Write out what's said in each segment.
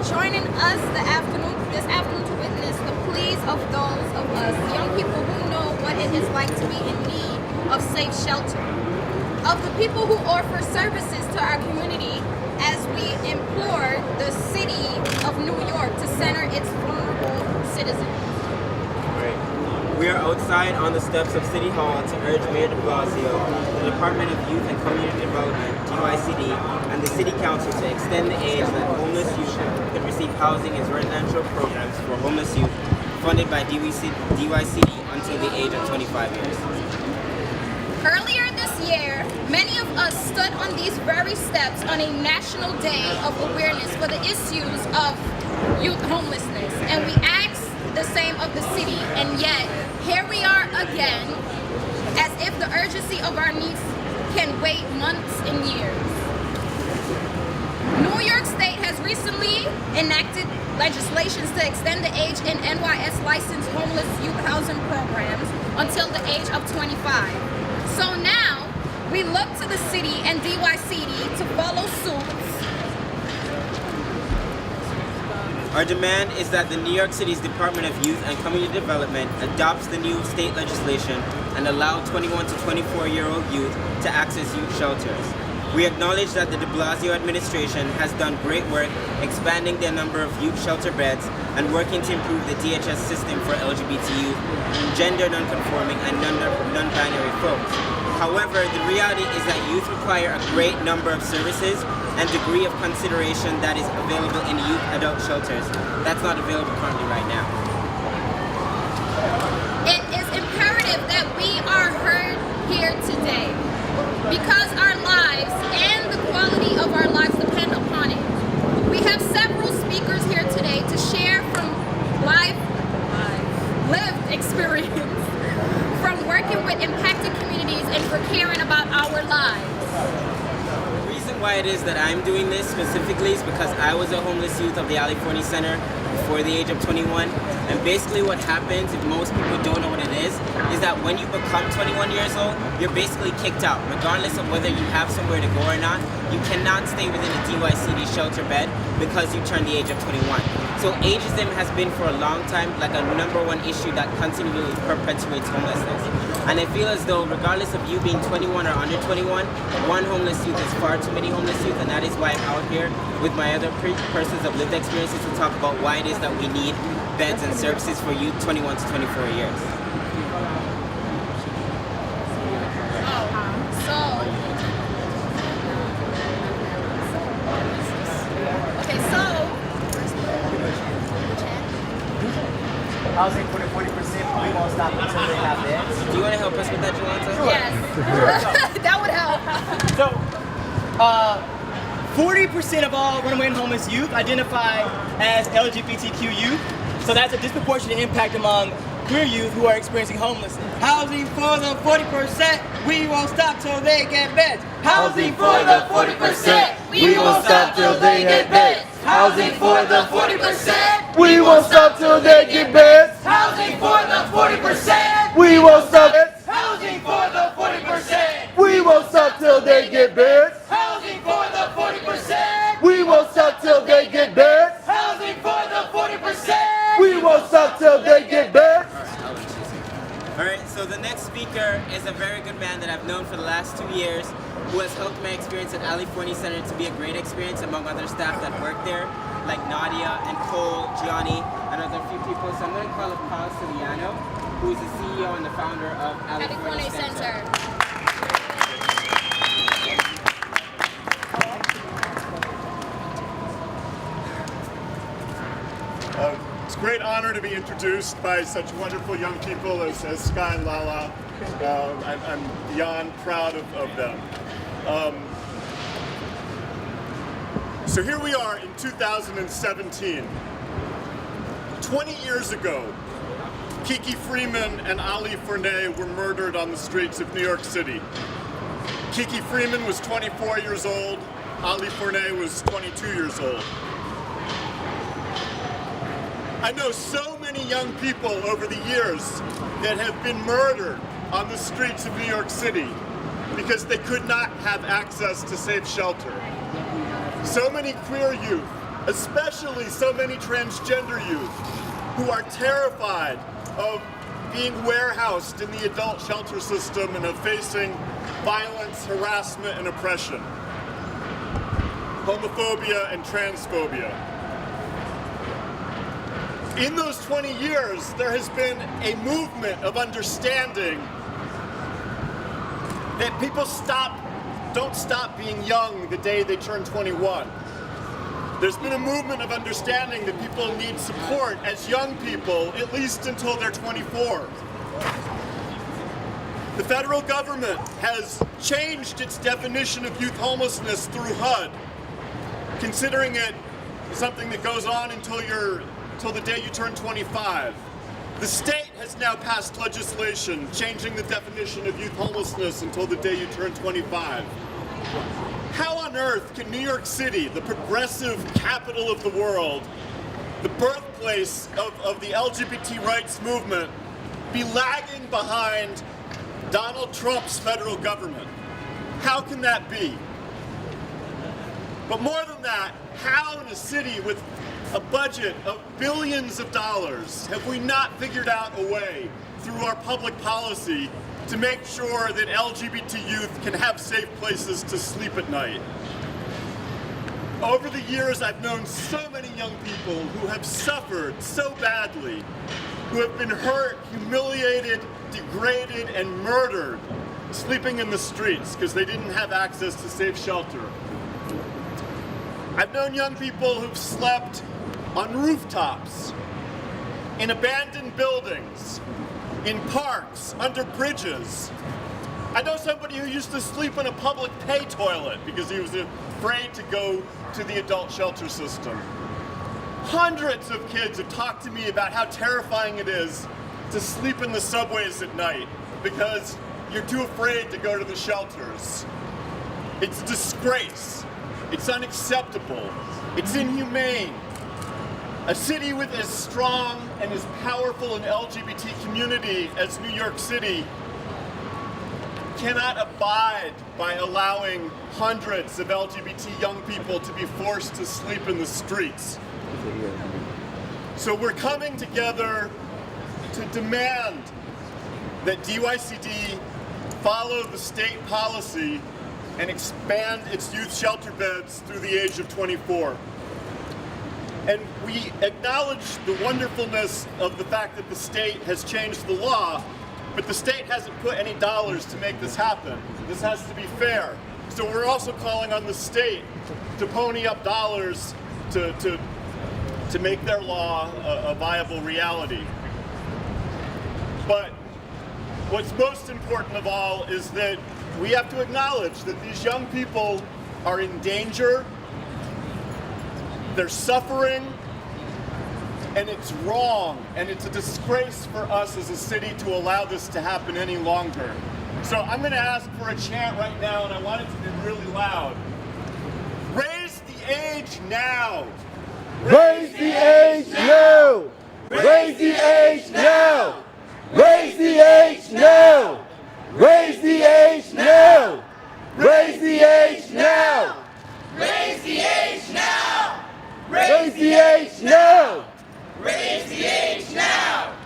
joining us this afternoon to witness the pleas of those of us, young people who know what it is like to be in need of safe shelter, of the people who offer services to our community as we implore the city of New York to center its vulnerable citizens. Right. We are outside on the steps of City Hall to urge Mayor de Blasio, the Department of Youth and Community Development, DYCD, and the City Council to extend the age that homeless youth can receive housing as residential programs for homeless youth funded by DYCD until the age of 25 years. Earlier this year, many of us stood on these very steps on a national day of awareness for the issues of youth homelessness, and we asked the same of the city, and yet here we are again, as if the urgency of our needs can wait months and years. New York State has recently enacted legislations to extend the age in NYS licensed homeless youth housing programs until the age of 25. So now, we look to the city and DYCD to follow suit. Our demand is that the New York City's Department of Youth and Community Development adopts the new state legislation and allow 21 to 24-year-old youth to access youth shelters. We acknowledge that the de Blasio administration has done great work expanding the number of youth shelter beds and working to improve the DHS system for LGBT youth, gender non-conforming, and non-binary folks. However, the reality is that youth require a great number of services and degree of consideration that is available in youth adult shelters. That's not available currently right now. It is imperative that we are heard here today because our lives and the quality of our lives depend upon it. We have several speakers here today to share from lived experience, from working with impacted communities and for caring about our lives. The reason why it is that I'm doing this specifically is because I was a homeless youth of the Alley Forney Center before the age of 21. And basically what happens, if most people don't know what it is that when you become 21 years old, you're basically kicked out. Regardless of whether you have somewhere to go or not, you cannot stay within a DYCD shelter bed because you turned the age of 21. So ageism has been for a long time like a #1 issue that continually perpetuates homelessness. And I feel as though regardless of you being 21 or under 21, one homeless youth is far too many homeless youth, and that is why I'm out here with my other persons of lived experiences to talk about why it is that we need beds and services for youth 21 to 24 years. Housing for the 40%, we won't stop until they have beds. Do you want to help us with that, Jawanza? Sure. Yes, that would help. So, 40% of all runaway and homeless youth identify as LGBTQ youth. So that's a disproportionate impact among queer youth who are experiencing homelessness. Housing for the 40%, we won't stop till they get beds. Housing for the 40%, we won't stop till they get beds. Housing for the 40%, we won't stop till they get beds. housing for the 40%, We won't stop. housing for the 40%, We won't stop till they get beds. housing for the 40%, We won't stop till they get beds. housing for the 40%. We won't stop till they get beds. Alright, so the next speaker is a very good man that I've known for the last 2 years who has helped my experience at Alley Forney Center to be a great experience among other staff that work there, like Nadia and Cole, Gianni, and other few people. So I'm going to call up Paul Siliano, who is the CEO and the founder of Alley Forney Center. It's a great honor to be introduced by such wonderful young people as Sky and Lala. I'm beyond proud of them. So here we are in 2017. 20 years ago, Kiki Freeman and Ali Fournay were murdered on the streets of New York City. Kiki Freeman was 24 years old, Ali Fournay was 22 years old. I know so many young people over the years that have been murdered on the streets of New York City because they could not have access to safe shelter. So many queer youth especially so many transgender youth who are terrified of being warehoused in the adult shelter system and of facing violence, harassment, and oppression, homophobia, and transphobia. In those 20 years, there has been a movement of understanding that people don't stop being young the day they turn 21. There's been a movement of understanding that people need support as young people, at least until they're 24. The federal government has changed its definition of youth homelessness through HUD, considering it something that goes on until the day you turn 25. The state has now passed legislation changing the definition of youth homelessness until the day you turn 25. How on earth can New York City, the progressive capital of the world, the birthplace of the LGBT rights movement, be lagging behind Donald Trump's federal government? How can that be? But more than that, how in a city with a budget of billions of dollars have we not figured out a way through our public policy to make sure that LGBT youth can have safe places to sleep at night? Over the years, I've known so many young people who have suffered so badly, who have been hurt, humiliated, degraded, and murdered, sleeping in the streets because they didn't have access to safe shelter. I've known young people who've slept on rooftops, in abandoned buildings, in parks, under bridges. I know somebody who used to sleep in a public pay toilet because he was afraid to go to the adult shelter system. Hundreds of kids have talked to me about how terrifying it is to sleep in the subways at night because you're too afraid to go to the shelters. It's a disgrace. It's unacceptable. It's inhumane. A city with as strong and as powerful an LGBT community as New York City cannot abide by allowing hundreds of LGBT young people to be forced to sleep in the streets. So we're coming together to demand that DYCD follow the state policy and expand its youth shelter beds through the age of 24. And we acknowledge the wonderfulness of the fact that the state has changed the law, but the state hasn't put any dollars to make this happen. This has to be fair. So we're also calling on the state to pony up dollars to make their law a viable reality. But what's most important of all is that we have to acknowledge that these young people are in danger, they're suffering, and it's wrong, and it's a disgrace for us as a city to allow this to happen any longer. So I'm going to ask for a chant right now, and I want it to be really loud. Raise the age now! Raise the age now! Raise the age now! Raise the age now! Raise the age now! Raise the age now! Raise the age now! Raise the age now! Raise the age now!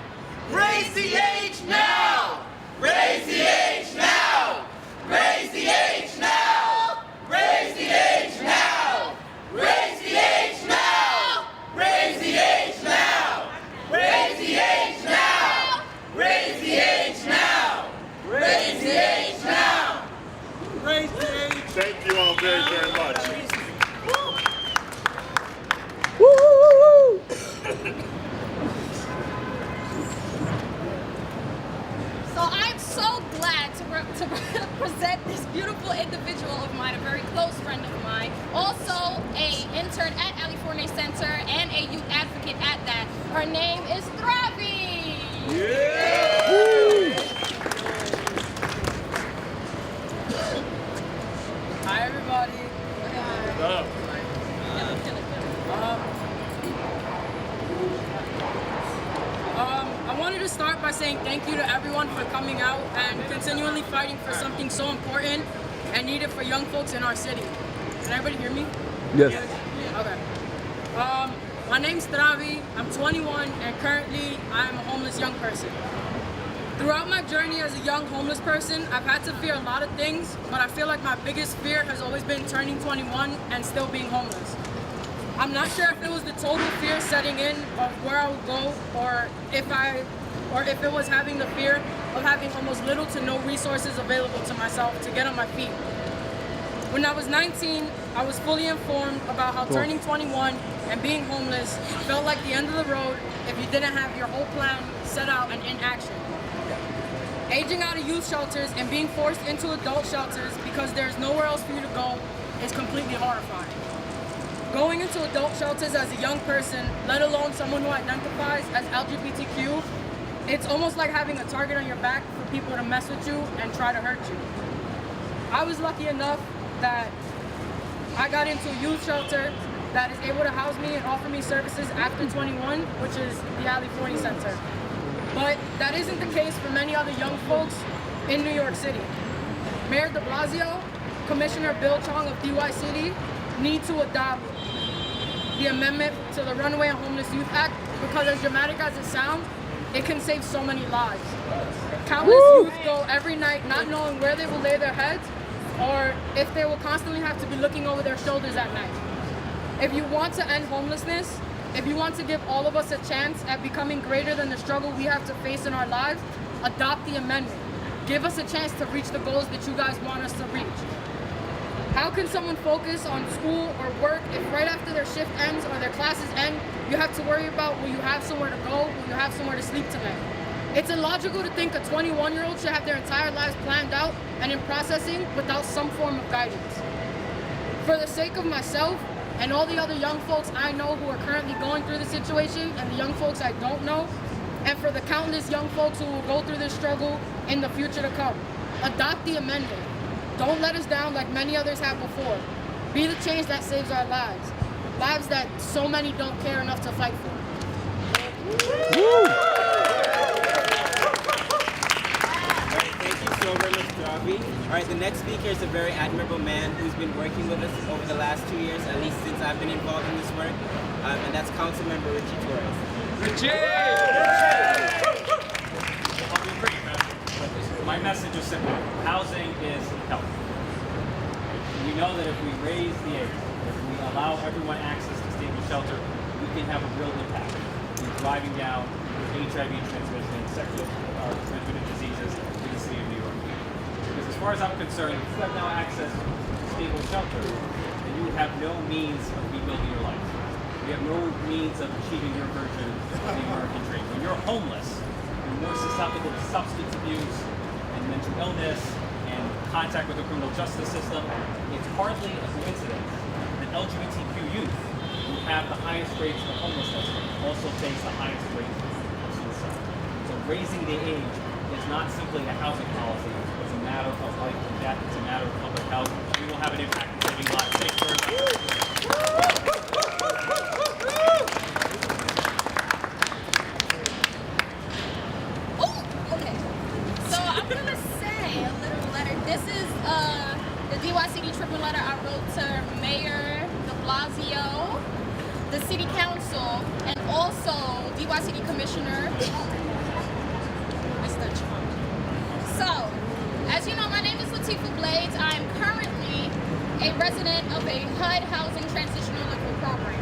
Raise the age now! Raise the age now! Raise the age now! Raise the age now! Raise the age now! Raise the age now! Raise the age now! Raise the age now! Raise the age now! Raise the age! Thank you all very, very much. Woo! So I'm so glad to present this beautiful individual of mine, a very close friend of mine, also an intern at California Center and a youth advocate at that. Her name is Thravi. Hi everybody. I wanted to start by saying thank you to everyone for coming out and continually fighting for something so important and needed for young folks in our city. Can everybody hear me? Yes. Okay. My name's Travi, I'm 21, and currently I'm a homeless young person. Throughout my journey as a young homeless person, I've had to fear a lot of things, but I feel like my biggest fear has always been turning 21 and still being homeless. I'm not sure if it was the total fear setting in of where I would go, or if it was having the fear of having almost little to no resources available to myself to get on my feet. When I was 19, I was fully informed about how turning 21 and being homeless felt like the end of the road if you didn't have your whole plan set out and in action. Aging out of youth shelters and being forced into adult shelters because there's nowhere else for you to go is completely horrifying. Going into adult shelters as a young person, let alone someone who identifies as LGBTQ, it's almost like having a target on your back for people to mess with you and try to hurt you. I was lucky enough that I got into a youth shelter that is able to house me and offer me services after 21, which is the Alley 40 Center. But that isn't the case for many other young folks in New York City. Mayor de Blasio, Commissioner Bill Chong of DYCD need to adopt the amendment to the Runaway and Homeless Youth Act because as dramatic as it sounds, it can save so many lives. Countless youth go every night not knowing where they will lay their heads or if they will constantly have to be looking over their shoulders at night. If you want to end homelessness, if you want to give all of us a chance at becoming greater than the struggle we have to face in our lives, adopt the amendment. Give us a chance to reach the goals that you guys want us to reach. How can someone focus on school or work if right after their shift ends or their classes end, you have to worry about will you have somewhere to go, will you have somewhere to sleep tonight? It's illogical to think a 21-year-old should have their entire lives planned out and in processing without some form of guidance. For the sake of myself and all the other young folks I know who are currently going through the situation and the young folks I don't know, and for the countless young folks who will go through this struggle in the future to come, adopt the amendment. Don't let us down like many others have before. Be the change that saves our lives. Lives that so many don't care enough to fight for. Thank you so very much, Travi. All right, the next speaker is a very admirable man who's been working with us over the last 2 years, at least since I've been involved in this work, and that's Councilmember Richie Torres. I'll be brief, man. My message is simple. Housing is health. We know that if we raise the age, if we allow everyone access to stable shelter, we can have a real impact in driving down HIV transmission and sexual transmitted diseases in the city of New York. Because as far as I'm concerned, if you have now access to stable shelter, then you would have no means of rebuilding your life. You have no means of achieving your version of the American dream. When you're homeless, you're more susceptible to substance abuse and mental illness and contact with the criminal justice system. It's hardly a coincidence that LGBTQ youth who have the highest rates of homelessness also face the highest rates of suicide. So raising the age is not simply a housing policy, it's a matter of life and death, it's a matter of public health. We will have an impact in saving lives. Thank you very much. This is the DYCD Trippin letter I wrote to Mayor de Blasio, the City Council, and also DYCD Commissioner, Mr. Chong. So, as you know, my name is Latifah Blades. I am currently a resident of a HUD Housing Transitional Living Program.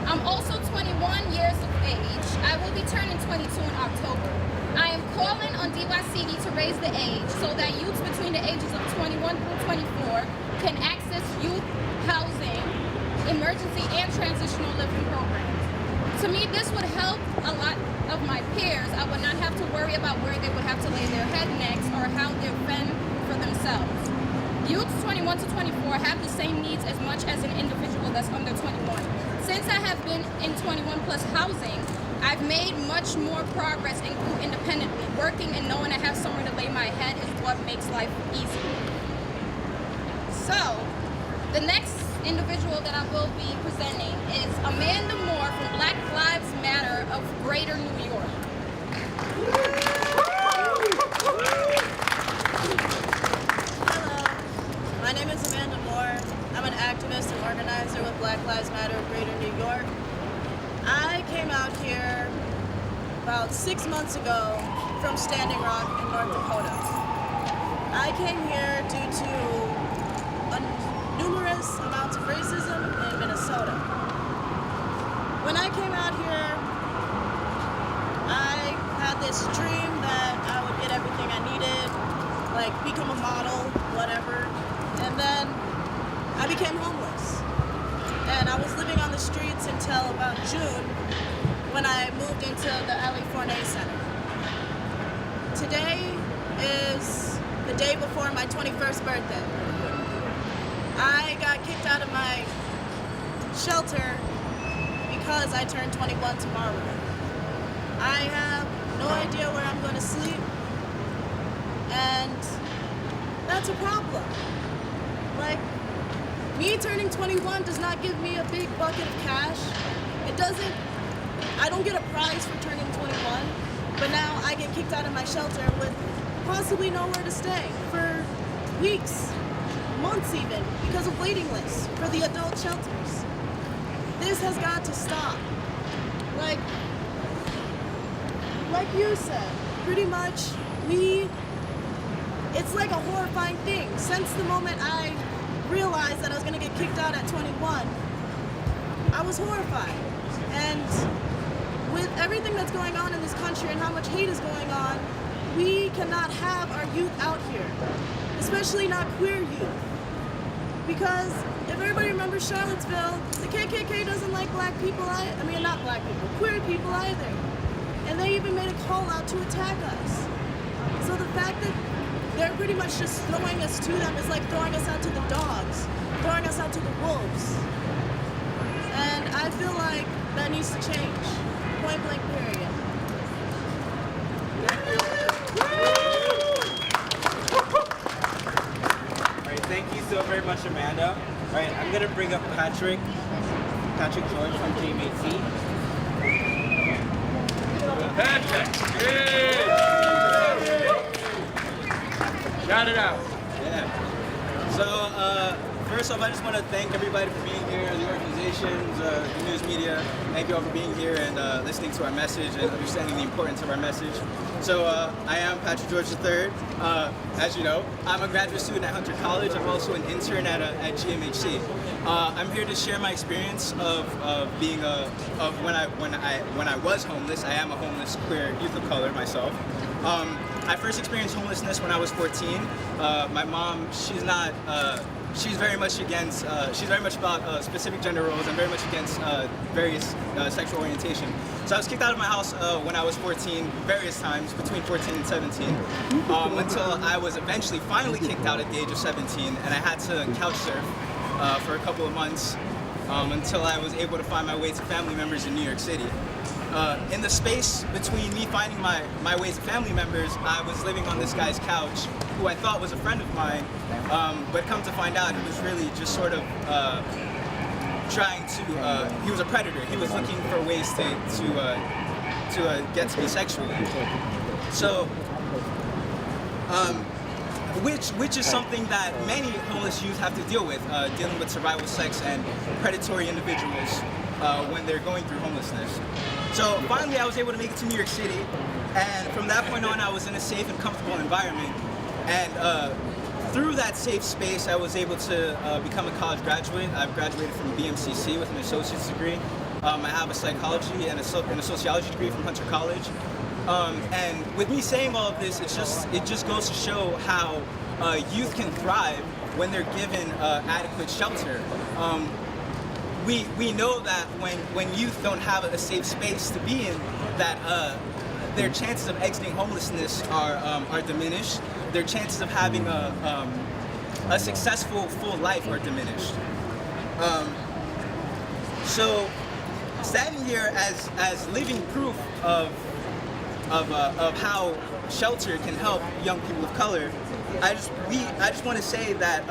I'm also 21 years of age. I will be turning 22 in October. I am calling on DYCD to raise the age so that youths between the ages of 21 through 24 can access youth housing, emergency and transitional living programs. To me, this would help a lot of my peers. I would not have to worry about where they would have to lay their head next or how they fend for themselves. Youths 21 to 24 have the same needs as much as an individual that's under 21. Since I have been in 21 plus housing, I've made much more progress and grew independently. Working and knowing I have somewhere to lay my head is what makes life easy. So, the next individual that I will be presenting is Amanda Moore from Black Lives Matter of Greater New York. Hello, my name is Amanda Moore. I'm an activist and organizer with Black Lives Matter of Greater New York. came out here about 6 months ago from Standing Rock in North Dakota. I came here due to numerous amounts of racism in Minnesota. When I came out here, I had this dream that I would get everything I needed, like become a model, whatever, and then I became homeless. And I was living on the streets until about June when I moved into the Ali Fournet Center. Today is the day before my 21st birthday. I got kicked out of my shelter because I turned 21 tomorrow. I have no idea where I'm going to sleep, and that's a problem. Like, me turning 21 does not give me a big bucket of cash. I don't get a prize for turning 21, but now I get kicked out of my shelter with possibly nowhere to stay for weeks, months even, because of waiting lists for the adult shelters. This has got to stop. Like you said, pretty much it's like a horrifying thing. Since the moment I realized that I was gonna get kicked out at 21, I was horrified. And with everything that's going on in this country and how much hate is going on, we cannot have our youth out here, especially not queer youth. Because if everybody remembers Charlottesville, the KKK doesn't like black people, not black people, queer people either. And they even made a call out to attack us. So the fact that they're pretty much just throwing us to them is like throwing us out to the dogs, throwing us out to the wolves. And I feel like that needs to change. Point blank period. Alright, thank you so very much, Amanda. Alright, I'm gonna bring up Patrick George from GMHC. Patrick! Shout it out. Yeah. So, first off, I just want to thank everybody for being here, the organizations, the news media. Thank you all for being here and listening to our message and understanding the importance of our message. So, I am Patrick George III. As you know, I'm a graduate student at Hunter College. I'm also an intern at GMHC. I'm here to share my experience of being when I was homeless. I am a homeless queer youth of color myself. I first experienced homelessness when I was 14. My mom, she's very much about specific gender roles and very much against various sexual orientation. So I was kicked out of my house when I was 14, various times, between 14 and 17, until I was eventually finally kicked out at the age of 17, and I had to couch surf for a couple of months until I was able to find my way to family members in New York City. In the space between me finding my way to family members, I was living on this guy's couch, who I thought was a friend of mine, but come to find out, he was really just sort of he was a predator. He was looking for ways to get to me sexually. So, which is something that many homeless youth have to deal with, dealing with survival sex and predatory individuals when they're going through homelessness. So finally I was able to make it to New York City, and from that point on I was in a safe and comfortable environment, and through that safe space I was able to become a college graduate. I've graduated from BMCC with an associate's degree. I have a psychology and a sociology degree from Hunter College. And with me saying all of this, it just goes to show how youth can thrive when they're given adequate shelter. We know that when youth don't have a safe space to be in, that their chances of exiting homelessness are diminished. Their chances of having a successful full life are diminished. So standing here as living proof of how shelter can help young people of color, I just want to say that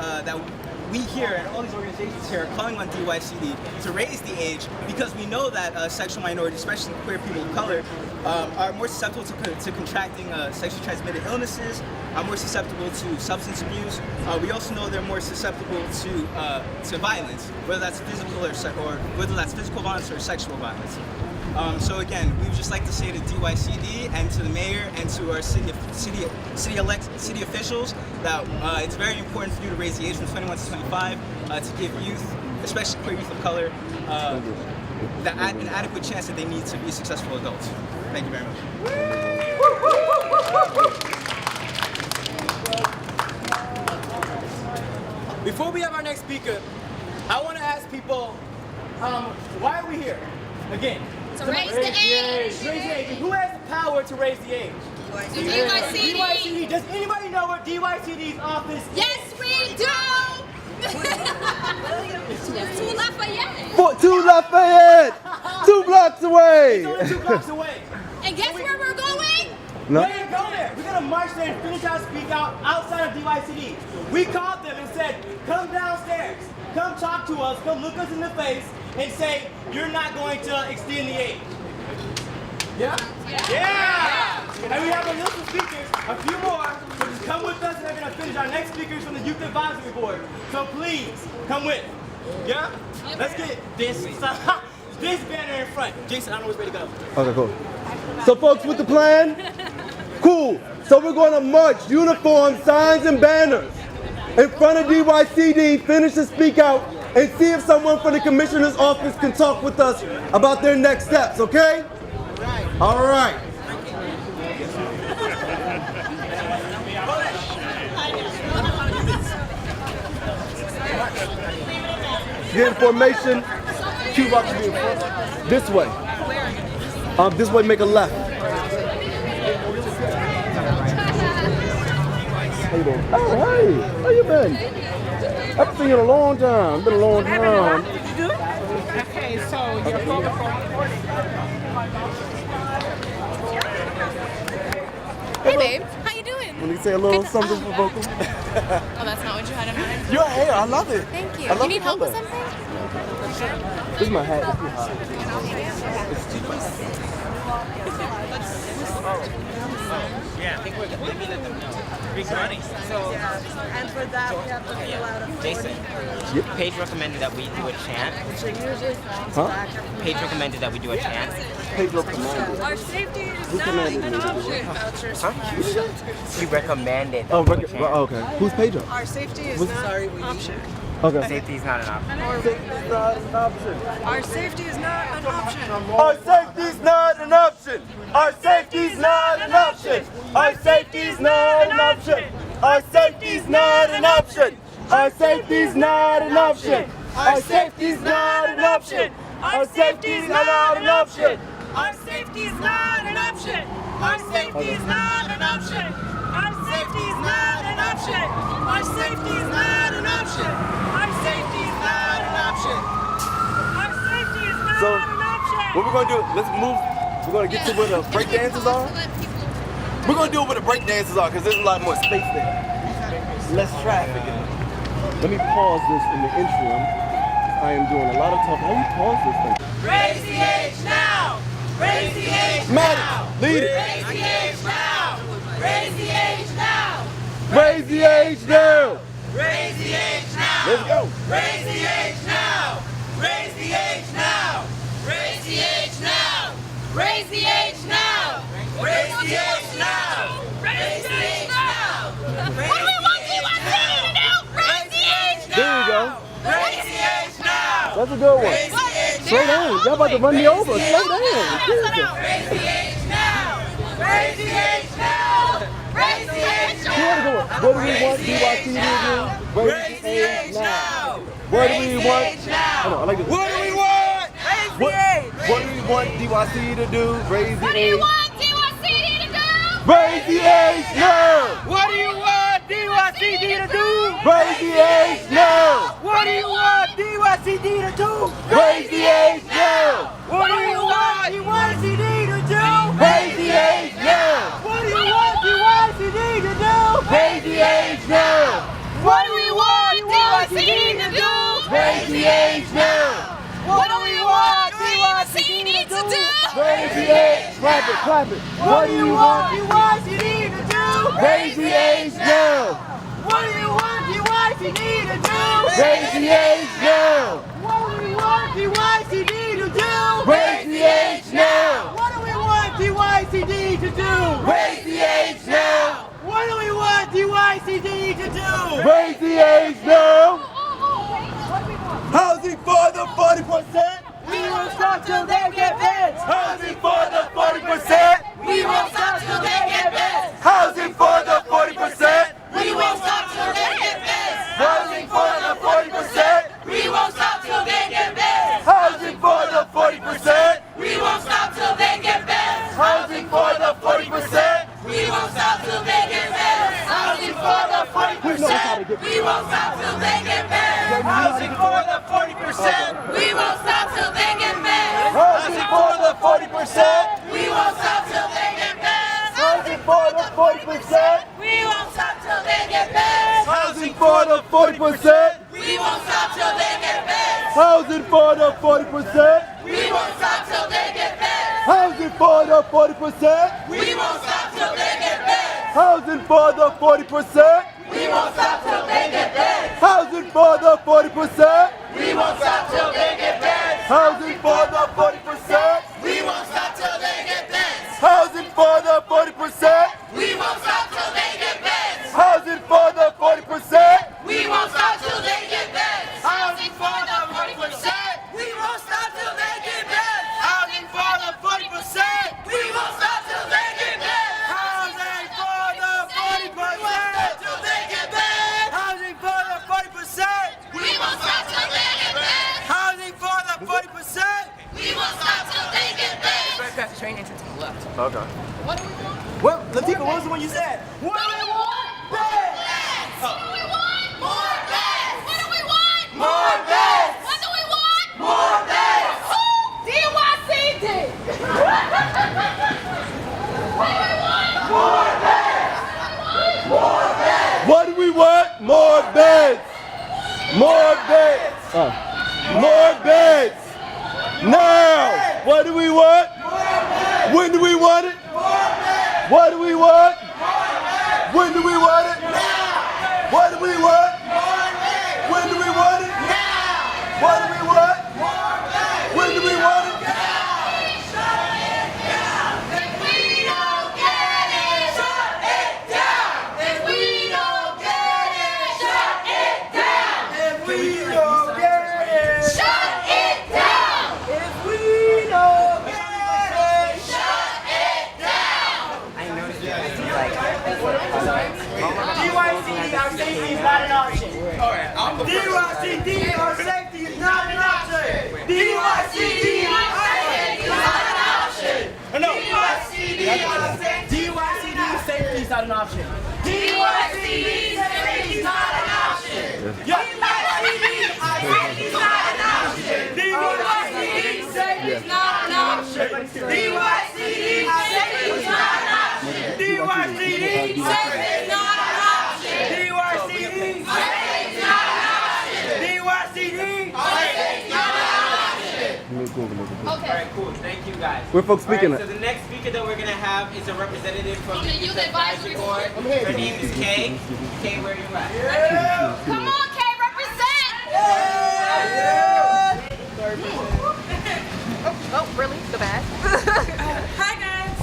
we here and all these organizations here are calling on DYCD to raise the age, because we know that sexual minorities, especially queer people of color, are more susceptible to contracting sexually transmitted illnesses, are more susceptible to substance abuse. We also know they're more susceptible to violence, whether that's physical or whether that's physical violence or sexual violence. So again, we would just like to say to DYCD and to the mayor and to our city officials that it's very important for you to raise the age from 21 to 25 to give youth, especially queer youth of color, an adequate chance that they need to be successful adults. Thank you very much. Before we have our next speaker, I want to ask people, why are we here? Again. To raise the age. Raise the age. Who has the power to raise the age? DYCD. DYCD. Does anybody know what DYCD's office is? Yes, we do. It's 2 Lafayette. 2 Lafayette! 2 blocks away! It's only 2 blocks away. And guess where we're going? No. We're gonna go there. We're gonna march there and finish our speak out outside of DYCD. We called them and said, come downstairs, come talk to us, come look us in the face and say, you're not going to extend the age. Yeah? Yeah! And we have a list of speakers, a few more, so just come with us and we're gonna finish. Our next speakers from the Youth Advisory Board. So please, come with. Yeah? Let's get this banner in front. Jason, I don't know what's ready to go. Okay, cool. So folks, with the plan? Cool. So we're going to march, uniform, signs, and banners in front of DYCD, finish the speak out, and see if someone from the commissioner's office can talk with us about their next steps, okay? All right. Get information. Q Rock should be in front. This way. This way, make a left. How you doing? Oh, hey. How you been? I haven't seen you in a long time. It's been a long time. Okay, so you're vocal for Hey babe, how you doing? When you say a little something for vocal. Oh, that's not what you had in mind? Your hair, I love it. Thank you. I love You need help with color. something? This is my hat. It's too hot. Yeah, I think we're going to let them know. Running. And for that, we have to fill out a form. Jason, Paige recommended that we do a chant. Huh? Paige recommended that we do a chant. Pedro commanded. Our safety is Who commanded me to do it? She recommended. Oh, that we do a chant. okay. Who's Pedro? Our safety is not an option. Okay. Safety is not an option. Our safety is not an option. Our safety's not an option. Our safety's not an option. Our safety's not an option. Our safety's not an option. Our safety's not an option. Our safety's not an option. Our safety's not an option. Our safety is not an option. Our safety is not an option. Our safety is not an option. Our safety is not an option. Our safety is not an option. Our safety is not So, an option. what we're gonna do? Let's move. We're gonna get to where the break dances are. We're gonna do it where the break dances are because there's a lot more space there. Less traffic. Let me pause this in the interim. I am doing a lot of talking. How do you pause this thing? Raise the age now. Raise the age Matt, now. lead it. Raise the age now. Raise the age now. Raise the age now. Raise the age now. Let's go. Raise the age now. Raise the age now. Raise the age now. Raise the age now. Raise the age now. Raise the age now. What do we want DYCD to do? Raise the age now. There you go. Raise the age now. That's a good one. Raise the age Slow down. Y'all about to run me over. Slow down. Raise the age now. Raise the age now. Raise the age now. What do we want DYCD to do? Raise the age now. What do we want? Raise the age now. Hold on, I like this. What do we want? Raise the age. What do we want DYCD to do? Raise the What do you age. want DYCD to do? Raise the age now. What do you want DYCD to do? Raise the age now. What do you want DYCD to do? Raise the age now. What do you want DYCD to do? Raise the age now. What do you want DYCD to do? Raise the age now. What do we want DYCD to do? Raise the age now. What do we want DYCD to do? Raise the age. Clap it, clap it. What do you want DYCD to do? Raise the age now. What do you want DYCD to do? Raise the age now. What do we want DYCD to do? Raise the age now. DYCD to do? Raise the age now. What do we want? Housing for the 40%. We won't stop till they get beds. Housing for the 40%. We won't stop till they get beds. Housing for the 40%. We won't stop till they get beds. Housing for the 40%. We won't stop till they get beds. Housing for the 40%. We won't stop till they get beds. Housing for the 40%. We won't stop till they get beds. Housing for the 40%. We won't stop till they get beds. Housing for the 40%. We won't stop till they get beds. Housing for the 40%. We won't stop till they get beds. Housing for the 40%. We won't stop till they get beds. Housing for the 40%. We won't stop till they get beds. Housing for the 40%. We won't stop till they get beds. Housing for the 40%. We won't stop till they get beds. Housing for the 40%. We won't stop till they get beds. Housing for the 40%. We won't stop till they get beds. Housing for the 40%. We won't stop till they get beds. Housing for the 40%. We won't stop till they get beds. Housing for the 40%. We won't stop till they get beds. Housing for the 40%. We won't stop till they get beds. Housing for the 40%. We won't stop till they get beds. Housing for the 40%. Till they get beds. Housing for the 40%. We won't stop till they get beds. Housing for the 40%. We won't stop till they get beds. Right past the train entrance on the left. Okay. What do we want? What, Latifah, what was the one you said? What do we want? Beds. What do we want? More beds. What do we want? More beds. What do we want? More beds. DYCD. What do we want? More beds. More beds. What do we want? More beds. More beds. More beds. Now. What do we want? When do we want it? What do we want? When do we want it? Now. What do we want? More beds. When do we want it? Now. What do we want? More beds. When do we want it? Shut it down. If we don't get it, shut it down. If we don't get it, shut it down. If we don't get it, shut it down. If we don't get it, shut it down. DYCD, our safety is not an option. DYCD, our safety is not an option. DYCD, our safety is not an option. No. DYCD, safety is not an option. DYCD, safety is not an option. DYCD, our safety is not an option. DYCD, safety is not an option. DYCD, our safety is not an option. DYCD, safety is not an option. DYCD, our safety is not an option. DYCD, our safety is not an option. All right, cool. Thank you, guys. Where folks speaking All right, so the next speaker that we're gonna have is a representative from the Youth Advisory Board. Board. Her name is Kay. Kay, where are you at? Come on, Kay, represent. Oh, really? The bad? Hi guys,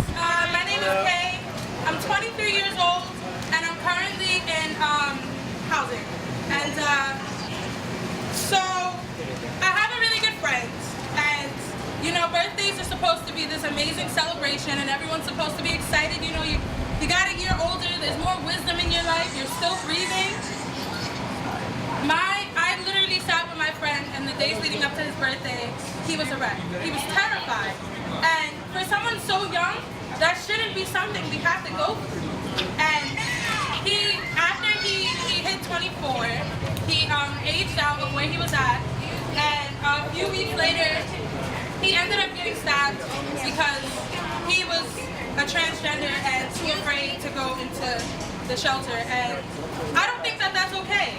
my name is Kay. I'm 23 years old and I'm currently in housing. And so I have a really good friend. And you know, birthdays are supposed to be this amazing celebration and everyone's supposed to be excited. You know, you got a year older, there's more wisdom in your life, you're still breathing. I literally sat with my friend and the days leading up to his birthday, he was a wreck. He was terrified. And for someone so young, that shouldn't be something we have to go through. And after he hit 24, he aged out of where he was at. And a few weeks later, he ended up getting stabbed because he was a transgender and too afraid to go into the shelter. And I don't think that that's okay.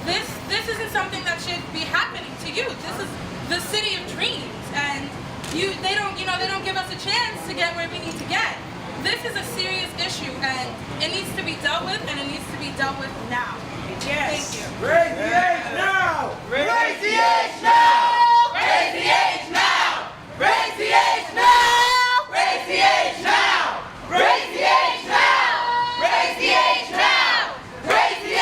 This isn't something that should be happening to you. This is the city of dreams, and they don't give us a chance to get where we need to get. This is a serious issue, and it needs to be dealt with, and it needs to be dealt with now. Yes. Thank you. Raise the age now! Raise the age now! Raise the age now! Raise the age now! Raise the age now! Raise the age now! Raise the age now! Raise the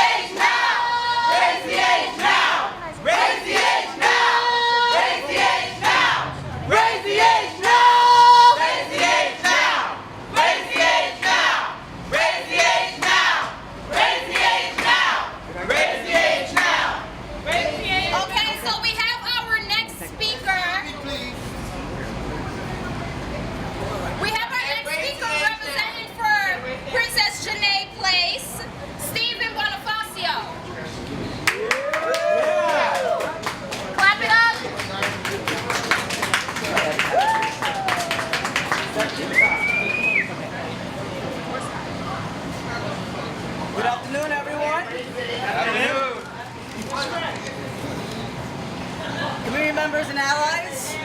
community members and allies.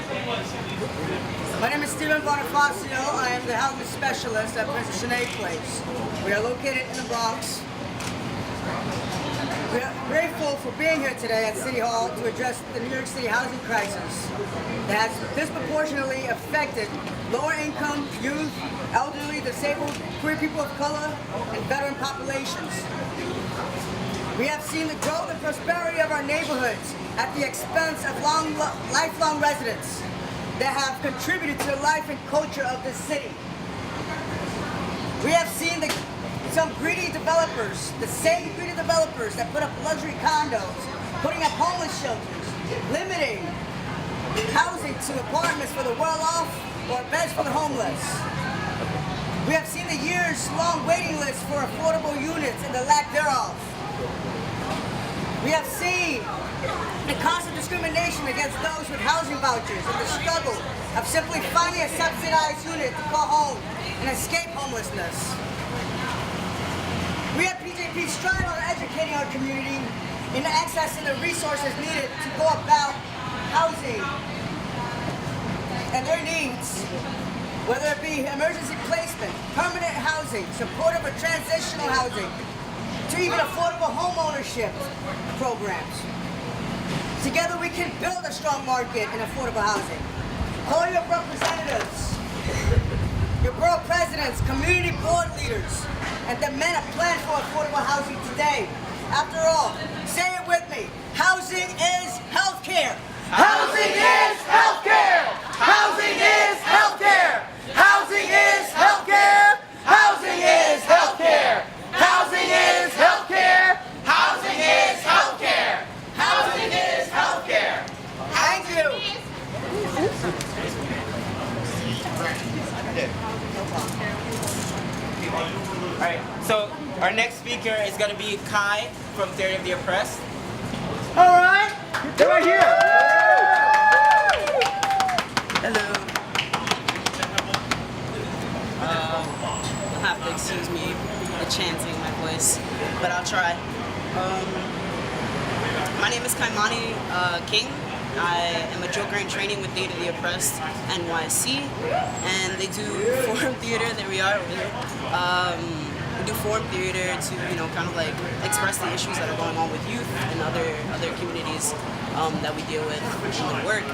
My name is Stephen Bonifacio. I am the housing specialist at Princess Sinead Place. We are located in the Bronx. We are grateful for being here today at City Hall to address the New York City housing crisis that has disproportionately affected lower income, youth, elderly, disabled, queer people of color, and veteran populations. We have seen the growth and prosperity of our neighborhoods at the expense of lifelong residents that have contributed to the life and culture of this city. We have seen some greedy developers, the same greedy developers that put up luxury condos, putting up homeless shelters, limiting housing to apartments for the well-off or beds for the homeless. We have seen the years-long waiting list for affordable units and the lack thereof. We have seen the constant discrimination against those with housing vouchers and the struggle of simply finding a subsidized unit to call home and escape homelessness. We at PJP strive on educating our community in accessing the resources needed to go about housing and their needs, whether it be emergency placement, permanent housing, supportive or transitional housing, to even affordable home ownership programs. Together we can build a strong market in affordable housing. Call your representatives, your borough presidents, community board leaders, and demand a plan for affordable housing today. After all, say it with me, housing is healthcare. Housing is healthcare. Housing is healthcare. Housing is healthcare. Housing is healthcare. Housing is healthcare. Housing is healthcare. Housing is healthcare. Thank you. All right, so our next speaker is going to be Kai from Theory of the Oppressed. All right, they're right here. Hello. You'll have to excuse me the chanting in my voice, but I'll try. My name is Kaimani King. I am a Joker in training with Theater of the Oppressed NYC, and they do forum theater. There we are over there. We do forum theater to, kind of like express the issues that are going on with youth and other communities that we deal with in the work.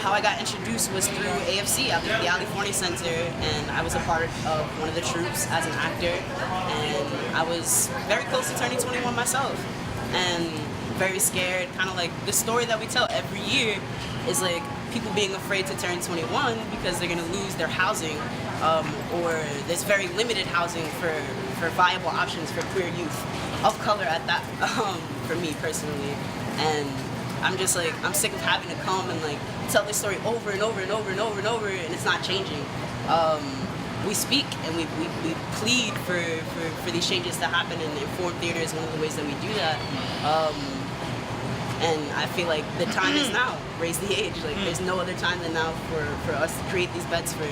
How I got introduced was through AFC, the Ali Forney Center, and I was a part of one of the troops as an actor, and I was very close to turning 21 myself, and very scared, kind of like the story that we tell every year is like people being afraid to turn 21 because they're gonna lose their housing, or there's very limited housing for viable options for queer youth of color at that, for me personally. And I'm just like, I'm sick of having to come and like tell this story over and over and over and over and over, and it's not changing. We speak and we plead for these changes to happen, and forum theater is one of the ways that we do that. And I feel like the time is now. Raise the age. Like there's no other time than now for us to create these beds for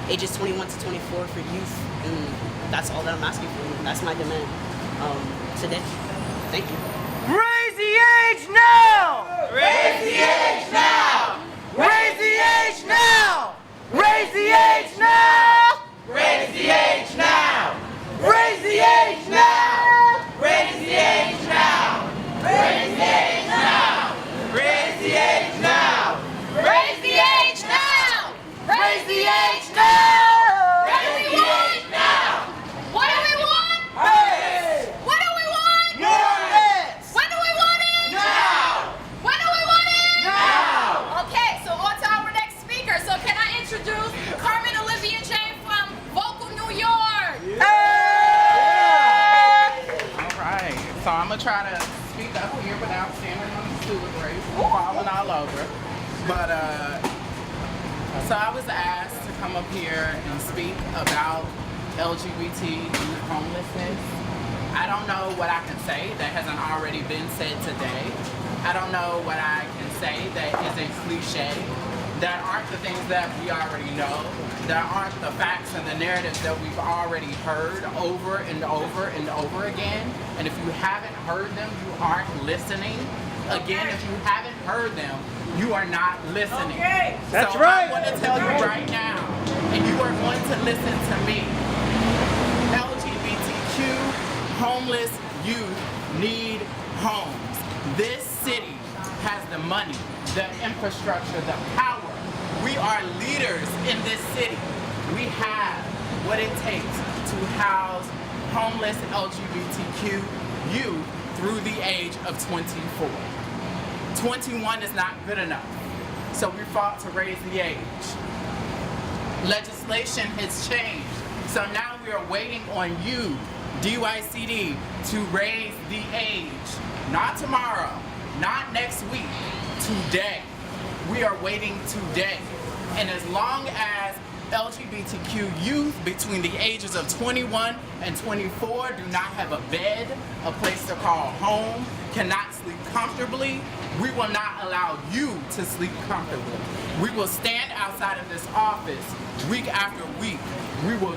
ages 21 to 24 for youth, and that's all that I'm asking for. That's my demand today. Thank you. Raise the age now! Raise the age now! Raise the age now! Raise the age now! Raise the age now! Raise the age now! Raise the age now! Raise the age now! Raise the age now! Raise the age now! Raise the age now! Raise the age now! What do we want? Hey! What do we want? Units! When do we want it? Now! When do we want it? Now! Okay, so on to our next speaker. So can I introduce Carmen Olivia Jane from Vocal New York? All right, so I'm gonna try to speak up here without standing on the stool brace and falling all over. But so I was asked to come up here and speak about LGBT youth homelessness. I don't know what I can say that hasn't already been said today. I don't know what I can say that isn't cliche. That aren't the things that we already know. That aren't the facts and the narratives that we've already heard over and over and over again. And if you haven't heard them, you aren't listening. Again, if you haven't heard them, you are not listening. That's so right. I want to tell you right now, and you are going to listen to me. LGBTQ homeless youth need homes. This city has the money, the infrastructure, the power. We are leaders in this city. We have what it takes to house homeless LGBTQ youth through the age of 24. 21 is not good enough, so we fought to raise the age. Legislation has changed, so now we are waiting on you, DYCD, to raise the age. Not tomorrow, not next week, today. We are waiting today. And as long as LGBTQ youth between the ages of 21 and 24 do not have a bed, a place to call home, cannot sleep comfortably, we will not allow you to sleep comfortably. We will stand outside of this office week after week. We will